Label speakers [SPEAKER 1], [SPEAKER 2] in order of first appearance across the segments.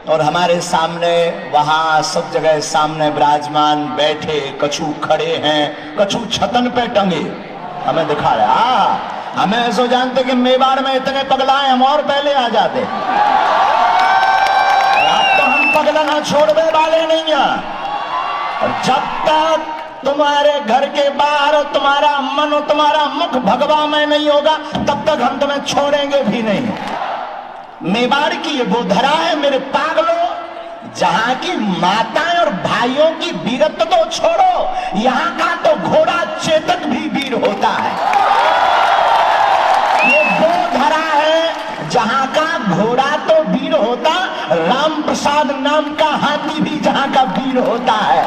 [SPEAKER 1] और हमारे सामने वहां सब जगह सामने विराजमान बैठे कछु खड़े हैं, कछु छतन पे टंगे हमें दिखा रहे। हमें ऐसा जानते कि मेवाड़ में इतने पगलाए हम और पहले आ जाते। अब तो हम पगलना छोड़ने वाले नहीं हैं। और जब तक तुम्हारे घर के बाहर तुम्हारा मन और तुम्हारा मुख भगवा में नहीं होगा तब तक हम तुम्हें छोड़ेंगे भी नहीं। मेवाड़ की ये वो धरा है मेरे पागलों, जहां की माताएं और भाइयों की वीरत्व तो छोड़ो, यहां का तो घोड़ा चेतक भी वीर होता है। ये वो धरा है जहां का घोड़ा तो वीर होता, राम प्रसाद नाम का हाथी भी जहां का वीर होता है।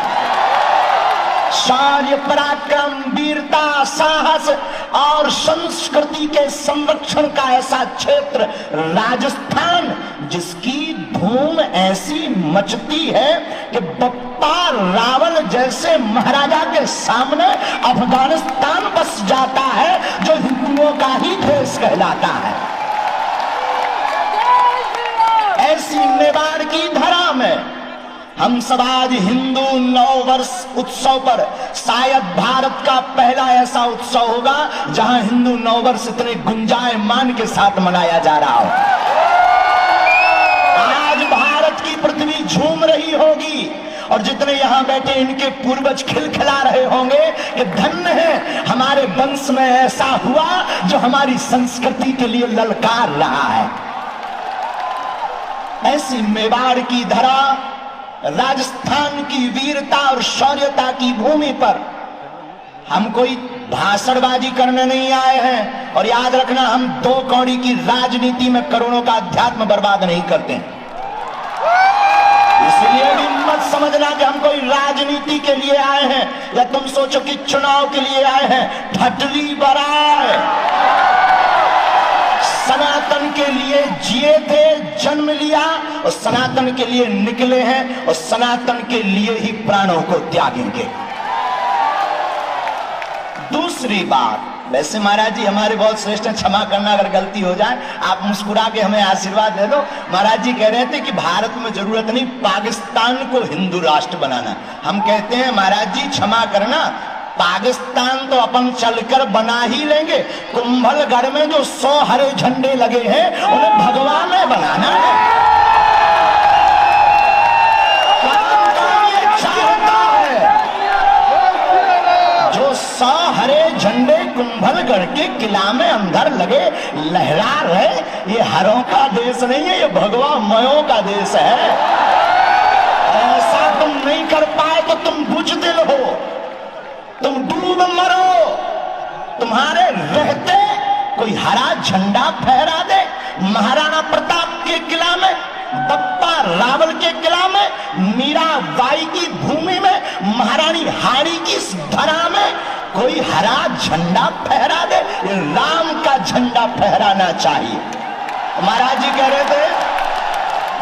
[SPEAKER 1] शौर्य पराक्रम वीरता साहस और संस्कृति के संरक्षण का ऐसा क्षेत्र राजस्थान, जिसकी धूम ऐसी मचती है कि बप्पा रावल जैसे महाराजा के सामने अफगानिस्तान बस जाता है, जो हिंदुओं का ही देश कहलाता है। ऐसी मेवाड़ की धरा में हम सब आज हिंदू नववर्ष उत्सव पर, शायद भारत का पहला ऐसा उत्सव होगा जहां हिंदू नववर्ष इतने गुंजायमान के साथ मनाया जा रहा हो। आज भारत की पृथ्वी झूम रही होगी और जितने यहां बैठे इनके पूर्वज खिलखिला रहे होंगे कि धन्य है हमारे वंश में ऐसा हुआ जो हमारी संस्कृति के लिए ललकार रहा है। ऐसी मेवाड़ की धरा, राजस्थान की वीरता और शौर्यता की भूमि पर हम कोई भाषणबाजी करने नहीं आए हैं। और याद रखना, हम दो कौड़ी की राजनीति में करोड़ों का अध्यात्म बर्बाद नहीं करते। इसलिए भी मत समझना कि हम कोई राजनीति के लिए आए हैं या तुम सोचो कि चुनाव के लिए आए हैं। ठटली बराए सनातन के लिए जिए थे, जन्म लिया और सनातन के लिए निकले हैं और सनातन के लिए ही प्राणों को त्यागेंगे। दूसरी बात, वैसे महाराज जी हमारे बहुत श्रेष्ठ हैं, क्षमा करना अगर गलती हो जाए, आप मुस्कुरा के हमें आशीर्वाद दे दो। महाराज जी कह रहे थे कि भारत में जरूरत नहीं पाकिस्तान को हिंदू राष्ट्र बनाना। हम कहते हैं महाराज जी क्षमा करना, पाकिस्तान तो अपन चलकर बना ही लेंगे, कुंभलगढ़ में जो 100 हरे झंडे लगे हैं उन्हें भगवा में बनाना है। जो 100 हरे झंडे कुंभलगढ़ के किला में अंदर लगे लहरा रहे, ये हरों का देश नहीं है, ये भगवा मयों का देश है। ऐसा तुम नहीं कर पाए तो तुम बुजदिल हो, तुम डूब मरो। तुम्हारे रहते कोई हरा झंडा फहरा दे, महाराणा प्रताप के किला में, बप्पा रावल के किला में, मीराबाई की भूमि में, महारानी हाड़ी की धरा में कोई हरा झंडा फहरा दे। राम का झंडा फहराना चाहिए। महाराज जी कह रहे थे,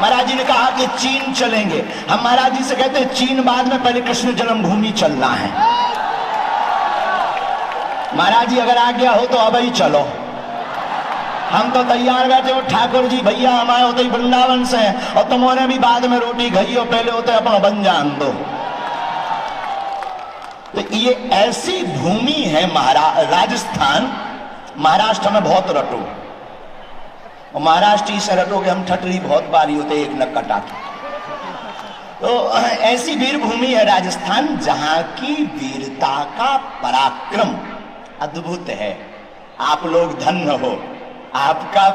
[SPEAKER 1] महाराज जी ने कहा कि चीन चलेंगे। हम महाराज जी से कहते हैं चीन बाद में, पहले कृष्ण जन्मभूमि चलना है। महाराज जी अगर आ गया हो तो अब ही चलो, हम तो तैयार बैठे हो। ठाकुर जी भैया हम आए होते ही वृंदावन से, और तुमने भी बाद में रोटी खाई हो, पहले होते अपना बन जान दो। तो ये ऐसी भूमि है राजस्थान। महाराष्ट्र में बहुत रटो, और महाराष्ट्र से रटो कि हम ठटरी बहुत बारी होते एक न कटा के। तो ऐसी वीर भूमि है राजस्थान, जहां की वीरता का पराक्रम अद्भुत है। आप लोग धन्य हो, आपका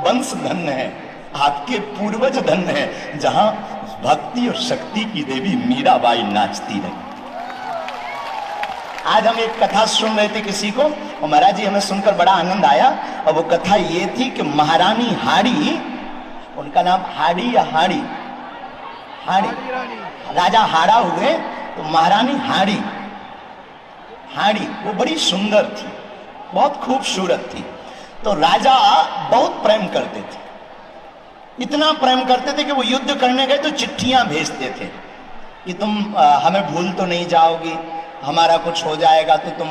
[SPEAKER 1] वंश धन्य है, आपके पूर्वज धन्य है, जहां भक्ति और शक्ति की देवी मीराबाई नाचती रही। आज हम एक कथा सुन रहे थे किसी को, और महाराज जी हमें सुनकर बड़ा आनंद आया। और वो कथा ये थी कि महारानी हाड़ी, उनका नाम हाड़ी या हाड़ी, हाड़ी, राजा हाड़ा हुए तो महारानी हाड़ी, हाड़ी वो बड़ी सुंदर थी, बहुत खूबसूरत थी। तो राजा बहुत प्रेम करते थे, इतना प्रेम करते थे कि वो युद्ध करने गए तो चिट्ठियां भेजते थे कि तुम हमें भूल तो नहीं जाओगी, हमारा कुछ हो जाएगा तो तुम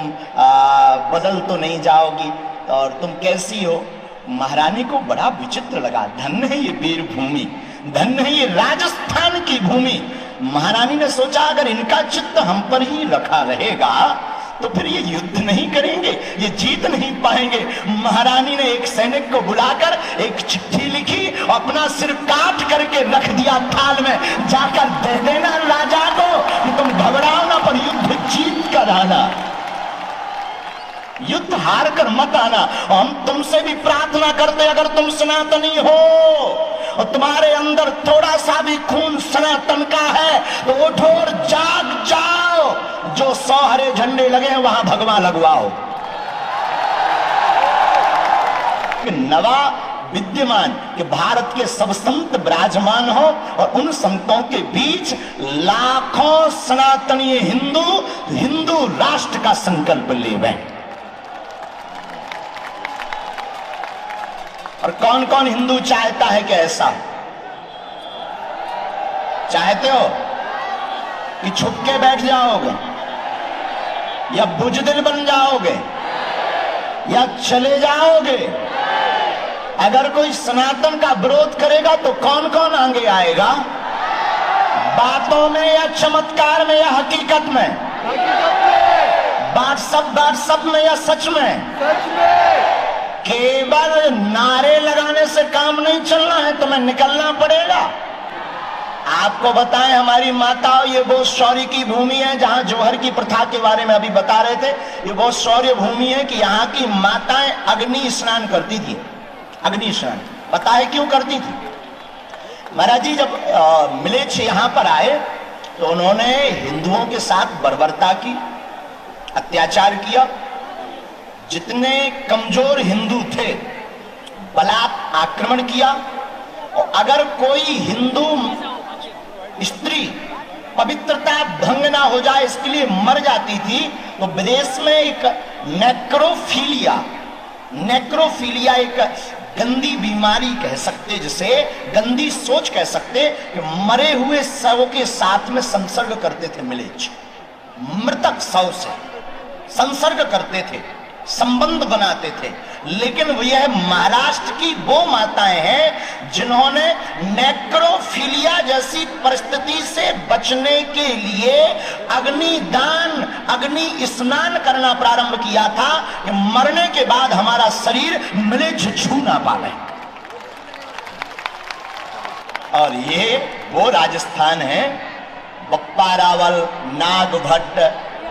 [SPEAKER 1] बदल तो नहीं जाओगी, और तुम कैसी हो। महारानी को बड़ा विचित्र लगा, धन्य है ये वीर भूमि। धन्य है ये राजस्थान की भूमि। महारानी ने सोचा अगर इनका चित्त हम पर ही रखा रहेगा तो फिर ये युद्ध नहीं करेंगे, ये जीत नहीं पाएंगे। महारानी ने एक सैनिक को बुलाकर एक चिट्ठी लिखी, अपना सिर काट करके रख दिया थाल में, जाकर दे देना राजा को कि तुम घबराओ ना पर युद्ध जीत कर आना, युद्ध हार कर मत आना। और हम तुमसे भी प्रार्थना करते अगर तुम सनातनी हो और तुम्हारे अंदर थोड़ा सा भी खून सनातन का है तो उठो और जाग जाओ, जो 100 हरे झंडे लगे हैं वहां भगवा लगवाओ। नवा विद्यमान कि भारत के सब संत विराजमान हो और उन संतों के बीच लाखों सनातनी हिंदू राष्ट्र का संकल्प लेवे। और कौन कौन हिंदू चाहता है कि ऐसा चाहते हो कि छुप के बैठ जाओगे या बुजदिल बन जाओगे या चले जाओगे? अगर कोई सनातन का विरोध करेगा तो कौन कौन आगे आएगा? बातों में या चमत्कार में या हकीकत में? बात में या सच में? केवल नारे लगाने से काम नहीं चलना है, तुम्हें निकलना पड़ेगा। आपको बताएं हमारी माताओं, ये बहुत शौर्य की भूमि है। जहां जौहर की प्रथा के बारे में अभी बता रहे थे, ये बहुत शौर्य भूमि है कि यहाँ की माताएं अग्नि स्नान करती थी। अग्नि स्नान पता है क्यों करती थी? महाराज जी जब मिलेच्छ यहाँ पर आए तो उन्होंने हिंदुओं के साथ बर्बरता की, अत्याचार किया। जितने कमजोर हिंदू थे बलात् आक्रमण किया। और अगर कोई हिंदू स्त्री पवित्रता भंग ना हो जाए इसके लिए मर जाती थी तो विदेश में एक नेक्रोफीलिया एक गंदी बीमारी कह सकते, जिसे गंदी सोच कह सकते, कि मरे हुए शव के साथ में संसर्ग करते थे। मिलेच्छ मृतक शव से संसर्ग करते थे, संबंध बनाते थे। लेकिन यह महाराष्ट्र की वो माताएं हैं जिन्होंने नेक्रोफीलिया जैसी परिस्थिति से बचने के लिए अग्निदान, अग्नि स्नान करना प्रारंभ किया था कि मरने के बाद हमारा शरीर मिलेच्छ छू ना पाए। और ये वो राजस्थान है, बप्पा रावल, नागभट्ट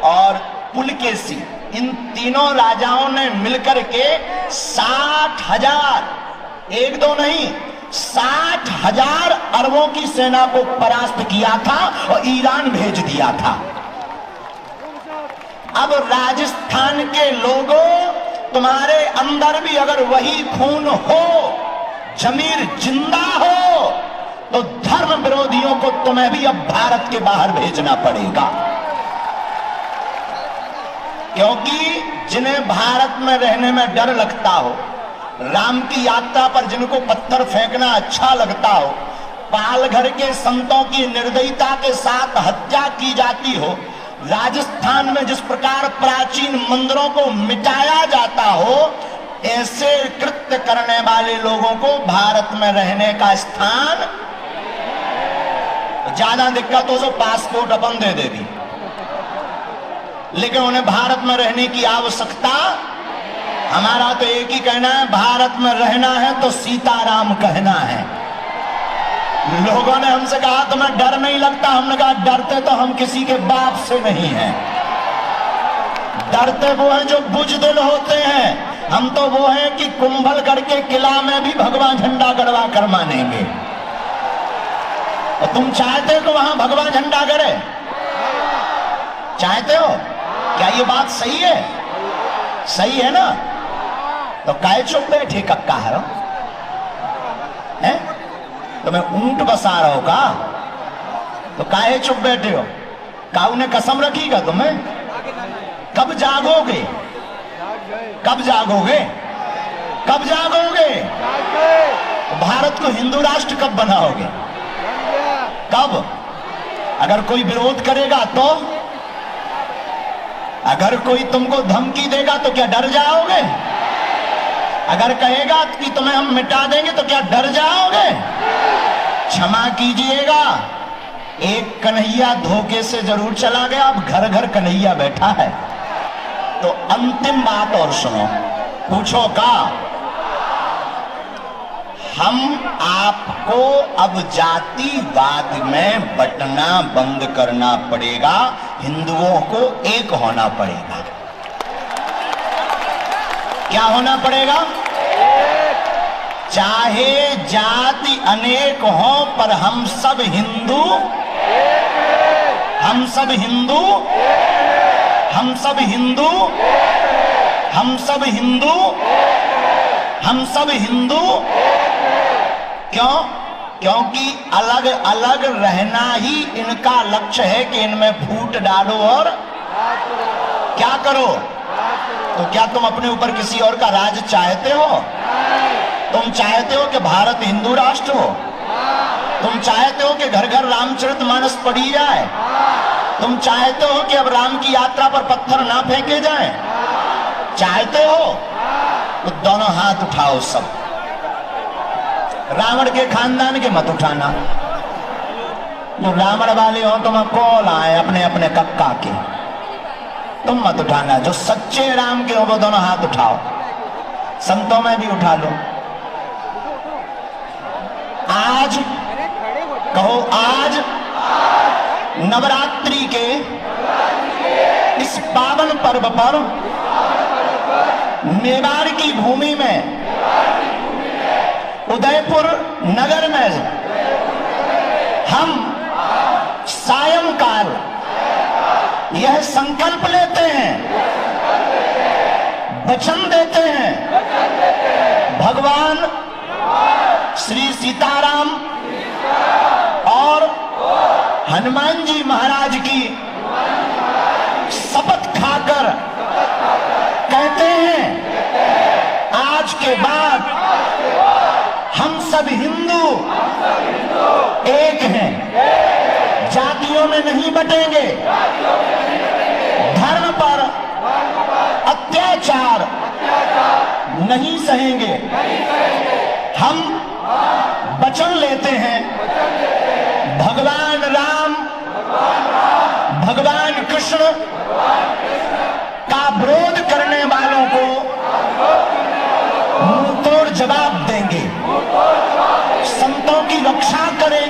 [SPEAKER 1] और पुलकेशी, इन तीनों राजाओं ने मिलकर के 60,000, एक दो नहीं 60,000 अरबों की सेना को परास्त किया था और ईरान भेज दिया था। अब राजस्थान के लोगों, तुम्हारे अंदर भी अगर वही खून हो, जमीर जिंदा हो, तो धर्म विरोधियों को तुम्हें भी अब भारत के बाहर भेजना पड़ेगा। क्योंकि जिन्हें भारत में रहने में डर लगता हो, राम की यात्रा पर जिनको पत्थर फेंकना अच्छा लगता हो, पालघर के संतों की निर्दयता के साथ हत्या की जाती हो, राजस्थान में जिस प्रकार प्राचीन मंदिरों को मिटाया जाता हो, ऐसे कृत्य करने वाले लोगों को भारत में रहने का स्थान, ज्यादा दिक्कत हो तो पासपोर्ट अपन दे देगी, लेकिन उन्हें भारत में रहने की आवश्यकता। हमारा तो एक ही कहना है, भारत में रहना है तो सीताराम कहना है। लोगों ने हमसे कहा तुम्हें डर नहीं लगता? हमने कहा डरते तो हम किसी के बाप से नहीं हैं, डरते वो हैं जो बुजदिल होते हैं। हम तो वो हैं कि कुंभलगढ़ के किला में भी भगवा झंडा गड़वा कर मानेंगे। और तुम चाहते हो कि वहां भगवा झंडा गड़े? चाहते हो? क्या ये बात सही है? सही है ना? तो काहे चुप बैठे कक्का है? तुम्हें ऊंट बसा रहा हो का? तो काहे चुप बैठे हो? काऊ ने कसम रखी का तुम्हें? कब जागोगे? कब जागोगे? कब जागोगे? भारत को हिंदू राष्ट्र कब बनाओगे? कब? अगर कोई विरोध करेगा तो? अगर कोई तुमको धमकी देगा तो क्या डर जाओगे? अगर कहेगा कि तुम्हें हम मिटा देंगे तो क्या डर जाओगे? क्षमा कीजिएगा, एक कन्हैया धोखे से जरूर चला गया, अब घर घर कन्हैया बैठा है। तो अंतिम बात और सुनो, पूछो का हम आपको अब जातिवाद में बंटना बंद करना पड़ेगा, हिंदुओं को एक होना पड़ेगा। क्या होना पड़ेगा? चाहे जाति अनेक हो पर हम सब हिंदू, हम सब हिंदू, हम सब हिंदू, हम सब हिंदू, हम सब हिंदू। क्यों? क्योंकि अलग अलग रहना ही इनका लक्ष्य है कि इनमें फूट डालो और क्या करो। तो क्या तुम अपने ऊपर किसी और का राज चाहते हो? तुम चाहते हो कि भारत हिंदू राष्ट्र हो? तुम चाहते हो कि घर घर रामचरितमानस पढ़ी जाए? तुम चाहते हो कि अब राम की यात्रा पर पत्थर ना फेंके जाएं? चाहते हो तो दोनों हाथ उठाओ सब। रावण के खानदान के मत उठाना, जो रावण वाले हो तुम कॉल आए अपने अपने कक्का के, तुम मत उठाना। जो सच्चे राम के हो वो दोनों हाथ उठाओ, संतों में भी उठा लो। आज कहो, आज नवरात्रि के इस पावन पर्व पर मेवाड़ की भूमि में, उदयपुर नगर में हम सायंकाल यह संकल्प लेते हैं, वचन देते हैं, भगवान श्री सीताराम और हनुमान जी महाराज की शपथ खाकर कहते हैं, आज के बाद हम सब हिंदू एक हैं, जातियों में नहीं बटेंगे, धर्म पर अत्याचार नहीं सहेंगे। हम वचन लेते हैं, भगवान राम, भगवान कृष्ण का विरोध करने वालों को मुंह तोड़ जवाब देंगे, संतों की रक्षा करेंगे।